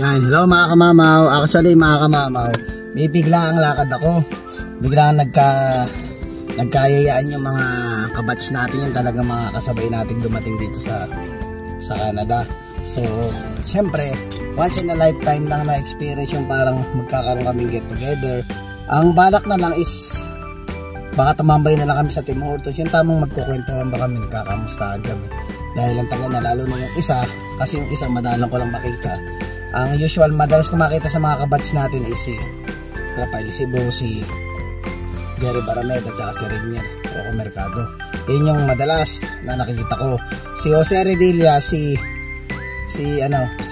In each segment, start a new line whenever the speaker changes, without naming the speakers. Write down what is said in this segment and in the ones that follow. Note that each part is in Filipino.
Yan, hello mga kamamaw. Actually mga kamamaw, may bigla ang lakad ako. Bigla nagkayayaan yung mga kabatch natin, yung talagang mga kasabay natin dumating dito sa Canada. So, syempre, once in a lifetime lang na experience yung parang magkakaroon kaming get together. Ang balak na lang is baka tumambay na lang kami sa Tim Hortons, yung tamang magkukwentuhan ba kami, nagkakamustahan kami. Dahil ang taga na, lalo na yung isa, kasi yung isa madalang ko lang makita. Ang usual, madalas ko makita sa mga kabatch natin is si Rafael Sibo, si Jerry Barameta, at si Rainier o Mercado. Yun yung madalas na nakikita ko. Si Jose Redilla, si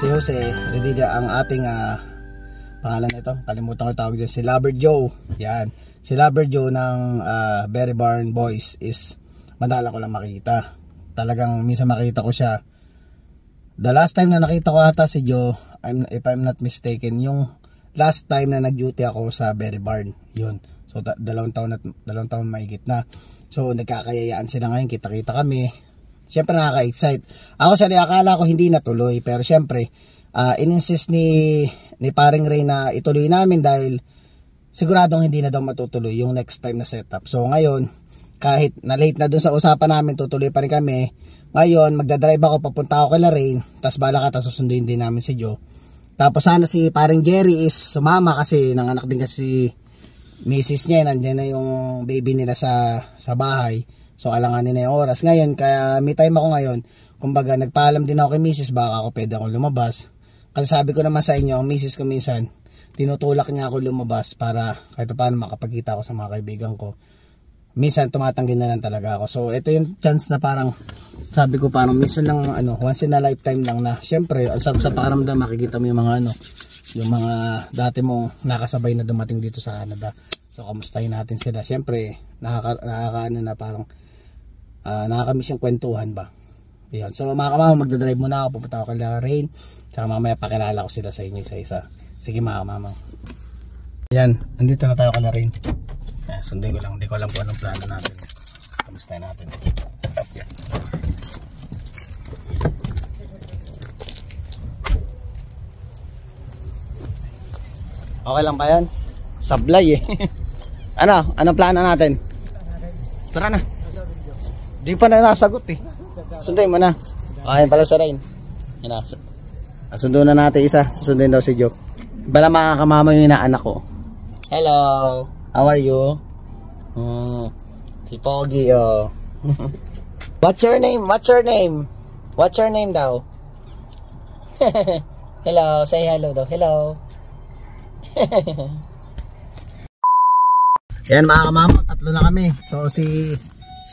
Jose Redilla, ang ating pangalan nito, kalimutan ko tawag dyan, si Lover Joe. Yan, si Lover Joe ng Berry Barn Boys is madalang ko lang makita. Talagang minsan makita ko siya. The last time na nakita ko ata si Joe, if I'm not mistaken, yung last time na nag-duty ako sa Berry Barn, yun. So dalawang taon mahigit na. So nagkakayayaan sila ngayon, kita-kita kami. Siyempre nakaka-excite. Ako akala ko hindi natuloy, pero siyempre in-insist ni paring Ray na ituloy namin dahil siguradong hindi na daw matutuloy yung next time na setup. So ngayon, kahit na late na dun sa usapan namin, tutuloy pa rin kami. Ngayon, magdadrive ako, papunta ako kay Lorraine, tapos bala ka, tapos susunduin din namin si Joe. Tapos sana si paring Jerry is sumama kasi nanganak din kasi misis niya, nandiyan na yung baby nila sa bahay. So alanganin na yung oras. Ngayon, kaya may time ako ngayon. Kumbaga, nagpaalam din ako kay misis, baka ako pwede akong lumabas. Kasi sabi ko naman sa inyo, ang misis ko minsan, tinutulak niya ako lumabas para kahit paano makapagkita ako sa mga kaibigan ko. Minsan tumatanggi na lang talaga ako. So ito yung chance na parang sabi ko parang minsan lang once in a lifetime lang na syempre ang sarap sa pakiramdam makikita mo yung mga yung mga dati mong nakasabay na dumating dito sa Canada. So kamustahin natin sila. Syempre nakakaano na parang nakakamiss yung kwentuhan ba. Ayan. So mga kamama, magdadrive muna ako, pupunta ako kay Lorraine. Tsaka mamaya pakilala ko sila sa inyo isa-isa. Sige mga kamama. Ayan, andito na tayo kay Lorraine. Sundin ko lang, hindi ko alam kung anong plano natin. Kamustahin natin. Yeah. Okay lang ba yan? Sablay eh. Anong plano natin? Tara na. Di pa na nasagot eh. Sundin mo na. Okay pala sa Rain. Sundo na natin isa. Sundin daw si Joe. Bala mga kamama yung inaanak ko. Hello. How are you? Si Pogi oh. What's your name? What's your name? What's your name daw? Hello, say hello daw. Hello. Yan mga kamama, tatlo na kami. So si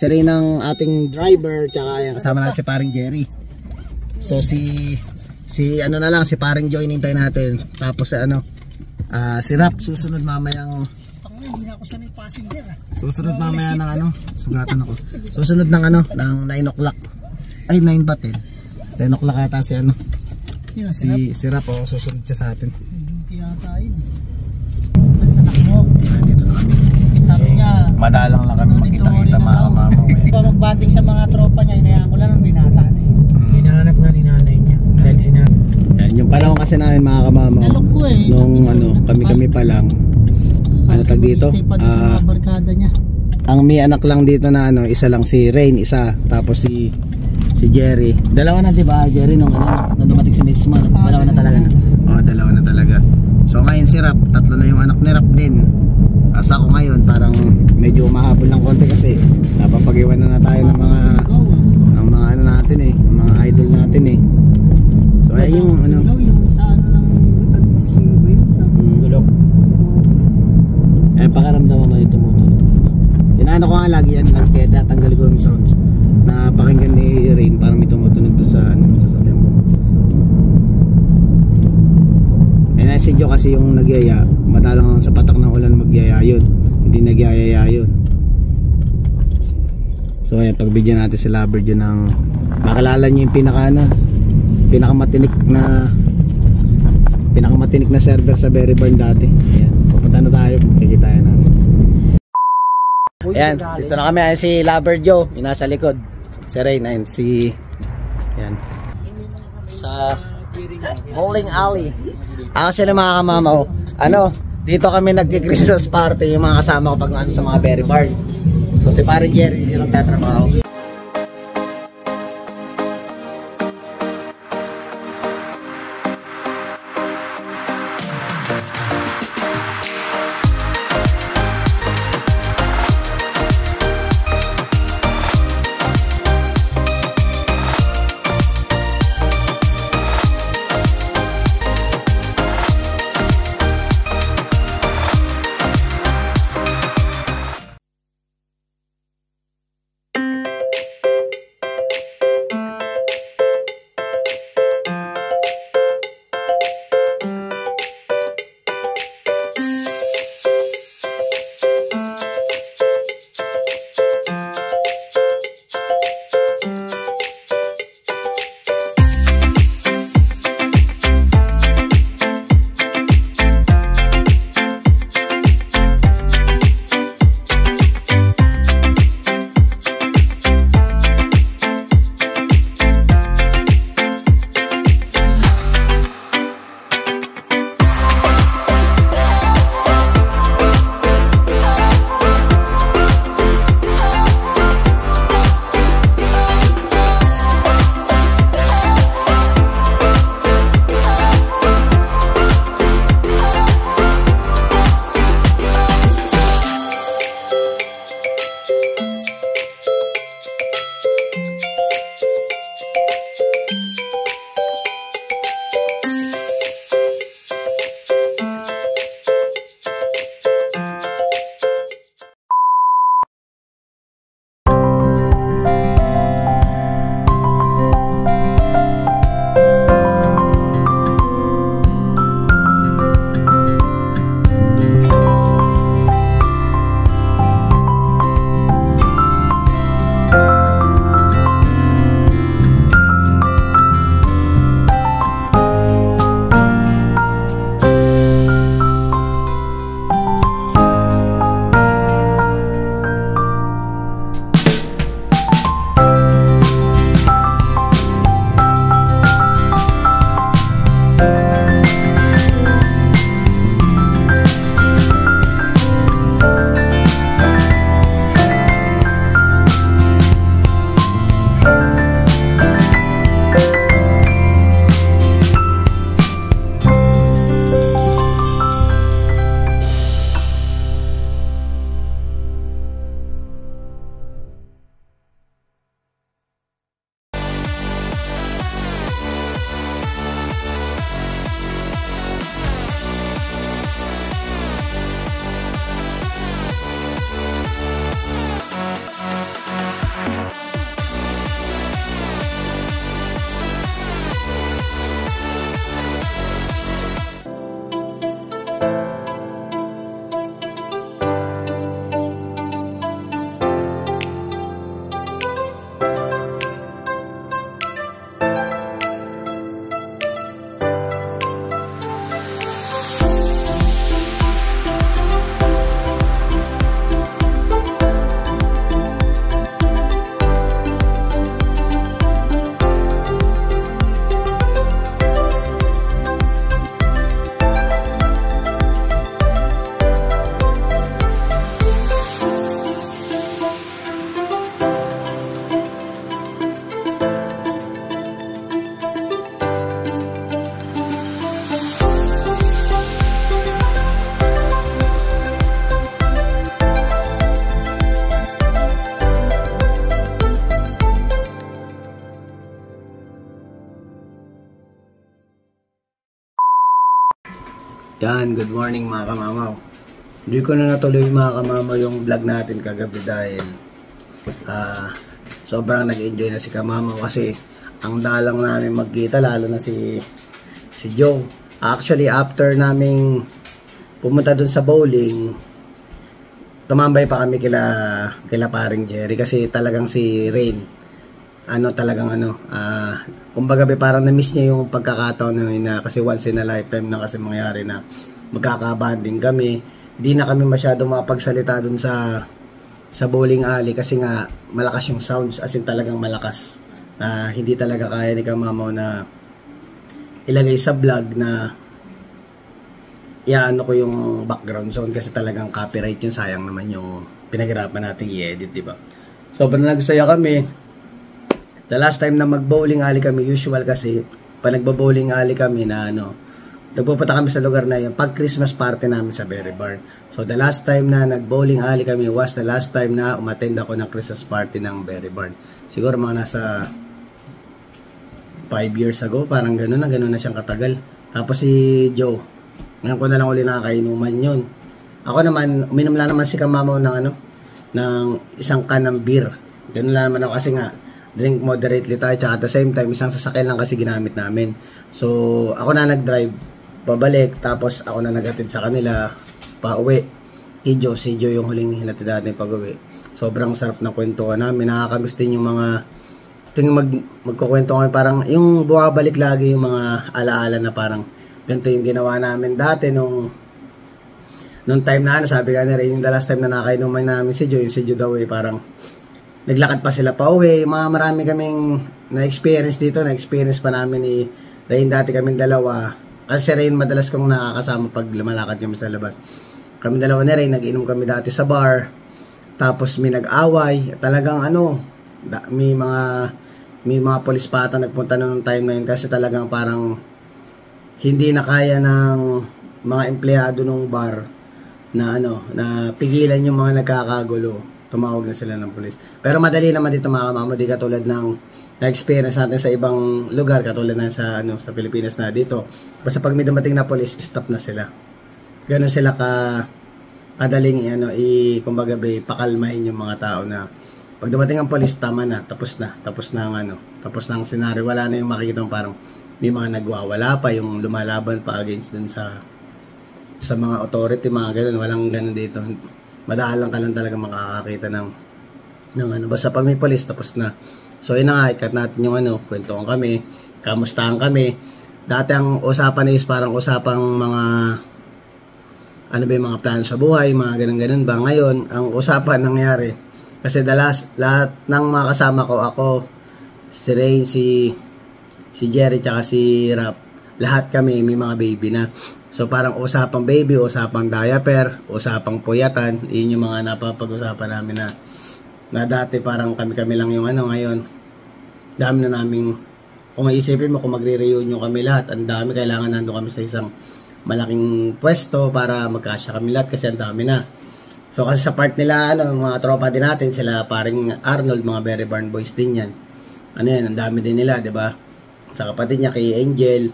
rin ang ating driver, tsaka yan, kasama na si paring Jerry. So si na lang, si paring Joy hinintay natin. Tapos si Rap susunod mamayang hindi na ako sanay passenger. Susunod mamaya ng sugatan ako. Susunod ng ng 9 o'clock. Ay 9 ba 10? 10 o'clock ata si si Rap o susunod siya sa atin. Hindi yata yun. Dito na kami. Sabi niya, madalang lang kami magkita-kita mga kamama.
Magbanding sa mga tropa niya, inayaan ko lang ng binata na eh. Hinahanap nga ni nanay niya. Dahil sinabi.
Yung panahon kasi namin mga kamama. Nung kami pa lang. Tag dito? Ang may anak lang dito na isa lang si Rain, isa. Tapos si Jerry. Dalawa na 'di ba? Jerry nung dumating si Miss Mo. Dalawa na talaga. Dalawa na talaga. So ngayon si Rap, tatlo na yung anak ni Rap din. Asa ko ngayon parang medyo mahabol ng konti kasi napapag-iwan na tayo ng mga natin eh, mga idol natin eh. So ayun yung tulog. Pakaramdaman mo yung tumutulog. Inaano ko nga lagi yan, kaya tatanggal ko yung sounds na pakinggan ni Rain para may tumutunog doon sa sasakyan mo. Si Joe kasi yung nagyaya, madalang sa patak ng ulan magyaya yun, hindi nagyayaya yun. So ayan, pagbigyan natin si Lover dyan ng makalala niyo yung pinakamatinik na server sa Berry Barn dati. Ayan, pupunta na tayo, kikitain natin. Ayan, dito na kami. Ayan si Lover Joe, yung nasa likod. Si Rain, ayan si ayan. Sa Bowling alley. Actually mga kamamaw, dito kami nagki-Christmas party yung mga kasama ko pag sa mga berry bar. So si Paring Jerry dito nagtatrabaho. Yan, good morning mga kamamaw. Hindi ko na natuloy mga kamamaw yung vlog natin kagabi dahil sobrang nag-enjoy na si kamamaw kasi ang dalang namin magkita, lalo na si Joe. Actually, after naming pumunta dun sa bowling, tumambay pa kami kila Paring Jerry kasi talagang si Rain kumbaga parang na-miss niya yung pagkakataon na kasi once in a lifetime na kasi mangyari na magkakabanding kami. Hindi na kami masyado mapagsalita dun sa bowling alley kasi nga malakas yung sounds, as in talagang malakas. Hindi talaga kaya ni kamamaw na ilagay sa vlog na iaano ko yung background zone kasi talagang copyright yung, sayang naman yung pinaghirapan natin i-edit, diba? Sobrang nagsaya kami. The last time na mag-bowling alley kami, usual kasi pag nagbo-bowling alley kami na nagpupunta kami sa lugar na yun pag Christmas party namin sa Berry Barn. So the last time na nag-bowling alley kami was the last time na umattend ako ng Christmas party ng Berry Barn. Siguro mga nasa 5 years ago, parang gano'n na siyang katagal. Tapos si Joe, ngayon ko na lang uli nakakainuman yun. Ako naman, uminom lang naman si Kamamaw ng isang can ng beer. Ganun lang naman ako kasi nga, drink moderately tayo, tsaka at the same time, isang sasakyan lang kasi ginamit namin. So, ako na nag-drive, pabalik, tapos ako na nag-atid sa kanila, pa-uwi. Si Joe yung huling hinatid natin pag-uwi. Sobrang sarap na kwentuhan namin, nakakamiss din yung mga, tuwing magkukwento kami, parang yung bumabalik lagi yung mga alaala na parang, ganito yung ginawa namin dati nung time na sabi ka na rin, yung the last time na nakainuman namin si Joe, yung si Joe daw parang naglakad pa sila pa uwi. Marami kaming na-experience dito, na-experience pa namin ni Rain, dati kaming dalawa, kasi si Rain madalas kong nakakasama pag lumalakad kami sa labas. Kami dalawa ni Rain, nag-inom kami dati sa bar, tapos may nag-away, talagang may mga polis pa ata nagpunta noong time na yun kasi talagang parang hindi na kaya ng mga empleyado ng bar na na pigilan yung mga nagkakagulo. Tumawag na sila ng pulis. Pero madali naman dito mga kamamo, di katulad ng na-experience natin sa ibang lugar, katulad na sa Pilipinas na dito. Basta pag may dumating na pulis, stop na sila. Ganun sila kadaling kumbaga pakalmahin yung mga tao na pag dumating ang pulis, tama na, tapos na ang senaryo. Wala na yung makikita parang may mga nagwawala pa, yung lumalaban pa against dun sa mga authority, mga ganun. Walang ganun dito. Madalang ka lang talaga makakakita ng basta pag may police, tapos na. So yun na nga, ikat natin yung kwentuhan kami, kamustahan kami. Dati ang usapan is parang usapang mga yung mga plano sa buhay, mga ganun ba. Ngayon, ang usapan nangyari, kasi lahat ng mga kasama ko, ako, si Rain, si Jerry, tsaka si Rap, lahat kami may mga baby na. So parang usapang baby, usapang diaper, usapang puyatan, yun yung mga napapag-usapan namin na dati parang kami lang yung ngayon. Dami na naming, kung maisipin mo, kung magre-reunion kami lahat, ang dami, kailangan nandun kami sa isang malaking pwesto para magkasya kami lahat kasi ang dami na. So kasi sa part nila, mga tropa din natin, sila paring Arnold, mga Berry Barn Boys din yan. Ang dami din nila, di ba? Sa kapatid niya, kay Angel,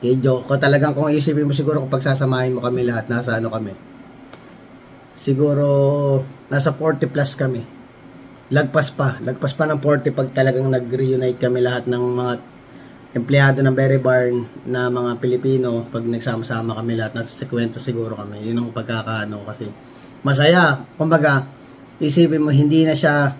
kay Joe. Talagang kung isipin mo siguro kung pagsasamahin mo kami lahat, nasa kami? Siguro, nasa 40 plus kami. Lagpas pa ng 40 pag talagang nag-reunite kami lahat ng mga empleyado ng Berry Barn na mga Pilipino. Pag nagsama-sama kami lahat, nasa 50 siguro kami. Yun ang kasi masaya. Kumbaga, isipin mo, hindi na siya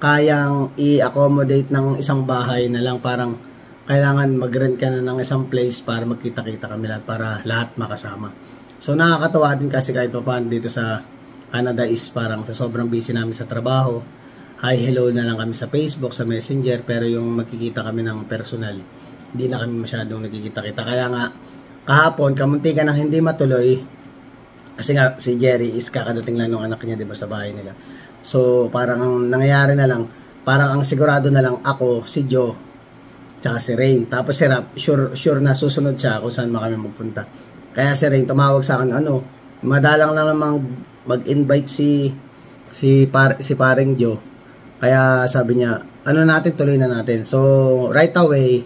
kayang i-accommodate ng isang bahay na lang, parang kailangan mag-rent ka na ng isang place para magkita-kita kami lahat, para lahat makasama. So nakakatawa din kasi kahit pa paano dito sa Canada is parang sa sobrang busy namin sa trabaho, hi hello na lang kami sa Facebook, sa Messenger, pero yung magkikita kami ng personal, hindi na kami masyadong nagkikita-kita. Kaya nga kahapon kamunti ka nang hindi matuloy kasi nga si Jerry is kakadating lang ng anak niya, diba, sa bahay nila. So, parang ang nangyayari na lang, parang ang sigurado na lang ako, si Joe, tsaka si Rain. Tapos si Rap, sure na susunod siya kung saan kami magpunta. Kaya si Rain, tumawag sa akin, madalang lang namang mag-invite si paring Joe. Kaya sabi niya, tuloy na natin. So, right away,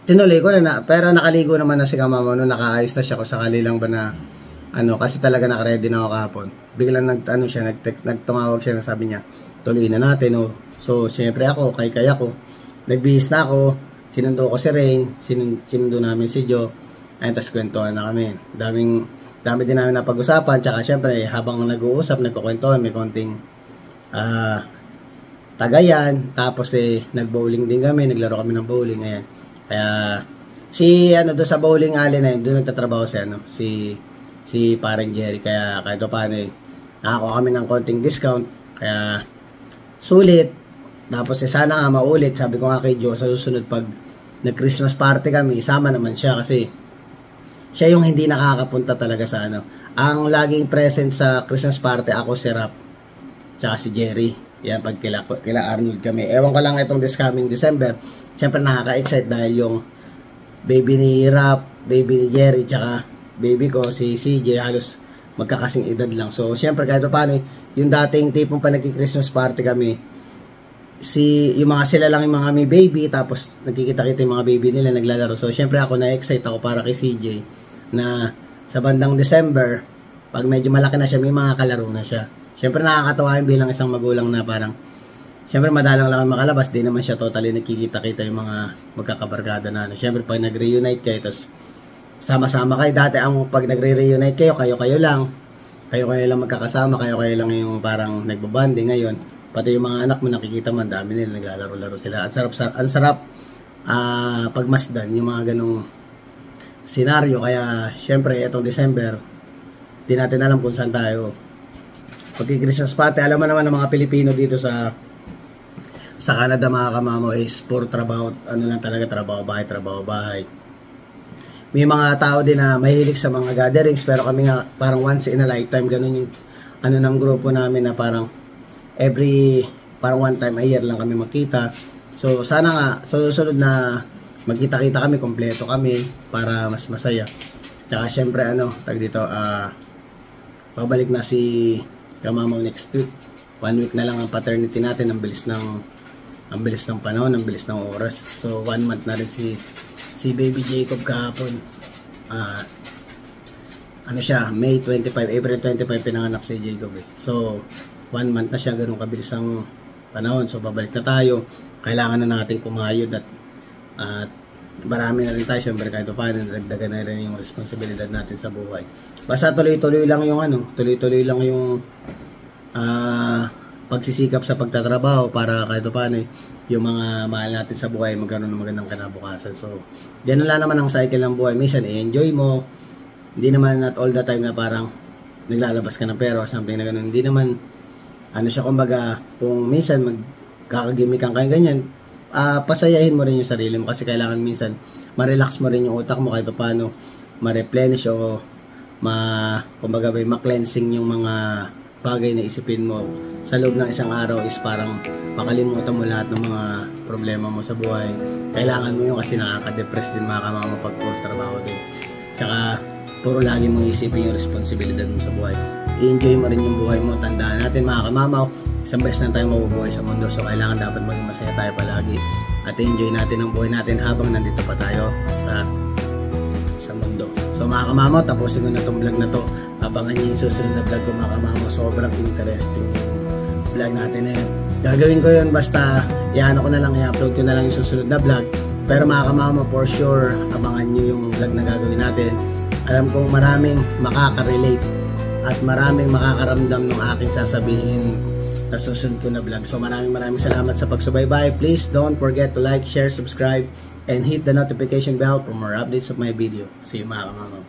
tinuloy ko na, pero nakaligo naman na si Kamama, nakaayos na siya kung sakali lang ba na, kasi talaga naka-ready na ako kahapon. Biglang nagtumawag siya na sabi niya, tuloy na natin, So, siyempre ako, kaya ko, nagbihis na ako, sinundo ko si Rain, sinundo namin si Joe, ayun, tas kwentuhan na kami. Dami din namin napag-usapan, tsaka siyempre, habang nag-uusap, nagkukwentuhan, may konting, tagayan, tapos nag-bowling din kami, naglaro kami ng bowling, ayan. Kaya, doon sa bowling alley na yun, doon nagtatrabaho si parang Jerry, kaya kahit paano nakakuha kami ng konting discount, kaya sulit. Tapos sana nga maulit, sabi ko nga kay Joe, sa susunod pag nag-Christmas party kami, isama naman siya kasi siya yung hindi nakakapunta talaga sa ano. Ang laging present sa Christmas party, ako, si Rap, tsaka si Jerry. Yan, pag kila Arnold kami. Ewan ko lang itong this coming December. Siyempre nakaka-excite dahil yung baby ni Rap, baby ni Jerry, tsaka baby ko, si CJ, halos magkakasing edad lang. So, siyempre kahit paano, yung dating tipong pa nagki-Christmas party kami, yung mga sila lang yung mga may baby, tapos nagkikita-kita yung mga baby nila naglalaro. So syempre ako na-excite ako para kay CJ na sa bandang December, pag medyo malaki na siya, may mga kalaro na siya. Syempre nakakatawa yung bilang isang magulang na parang syempre madalang lang makalabas, di naman siya totally nagkikita-kita yung mga magkakabarkada na ano. Syempre pag nagre-reunite kayo, tapos sama-sama kayo. Dati ang pag nagre-reunite kayo, kayo-kayo lang magkakasama, kayo-kayo lang yung parang nagbabanding. Ngayon pati yung mga anak mo nakikita mo, dami nila naglalaro-laro sila. Ang sarap pagmasdan yung mga ganong senaryo. Kaya syempre itong December, di natin alam kung saan tayo pag-Christmas party. Alam mo naman ng mga Pilipino dito sa Canada, mga kamamo, is for trabaho, ano lang talaga, trabaho bahay. May mga tao din na mahilig sa mga gatherings, pero kami nga parang once in a lifetime, ganun yung ano ng grupo namin na parang parang one time a year lang kami magkita. So sana nga susunod na magkita-kita kami, kompleto kami para mas masaya. Tsaka syempre babalik na si Kamamaw next week. 1 week na lang ang paternity natin. Ang bilis ng panahon, ang bilis ng oras. So 1 month na rin si baby Jacob kahapon. May 25, April 25 pinanganak si Jacob eh. So 1 month na siya, ganun kabilis ang panahon. So babalik na tayo, kailangan na natin kumayod at marami na rin tayo, syempre kahit paano dagdagan na rin yung responsibilidad natin sa buhay. Basta tuloy-tuloy lang yung pagsisikap sa pagtatrabaho para kahit paano yung mga mahal natin sa buhay magkaroon ng magandang kinabukasan. So yan lang naman ang cycle ng buhay. Minsan i-enjoy mo, hindi naman at all the time na parang naglalabas ka ng pera o something na ganun. Hindi naman siya, kumbaga, kung minsan magkakagimik kang kayo ganyan, pasayahin mo rin yung sarili mo kasi kailangan minsan ma-relax mo rin yung utak mo kahit paano ma-replenish o kumbaga ma-cleansing yung mga bagay na isipin mo sa loob ng isang araw is parang makalimutan mo lahat ng mga problema mo sa buhay. Kailangan mo yun kasi nakaka-depress din mga kamama pag puro trabaho din. Tsaka puro lagi mong isipin yung responsibilidad mo sa buhay. I-enjoy mo rin yung buhay mo. Tandaan natin mga kamamaw, isang beses na tayo mabubuhay sa mundo. So kailangan dapat maging masaya tayo palagi. At enjoy natin ang buhay natin habang nandito pa tayo sa mundo. So mga kamamaw, tapusin ko na itong vlog na to. Abangan niyo yung susunod na vlog ko mga kamamaw. Sobrang interesting yung vlog natin na yun. Gagawin ko yun basta i-upload ko na lang yung susunod na vlog. Pero mga kamamaw, for sure, abangan niyo yung vlog na gagawin natin. Alam kong maraming makaka-relate at maraming makakaramdam ng aking sasabihin sa susunod ko na vlog. So maraming salamat sa pagsubaybay. Please don't forget to like, share, subscribe, and hit the notification bell for more updates of my video. See you mga kamamaw.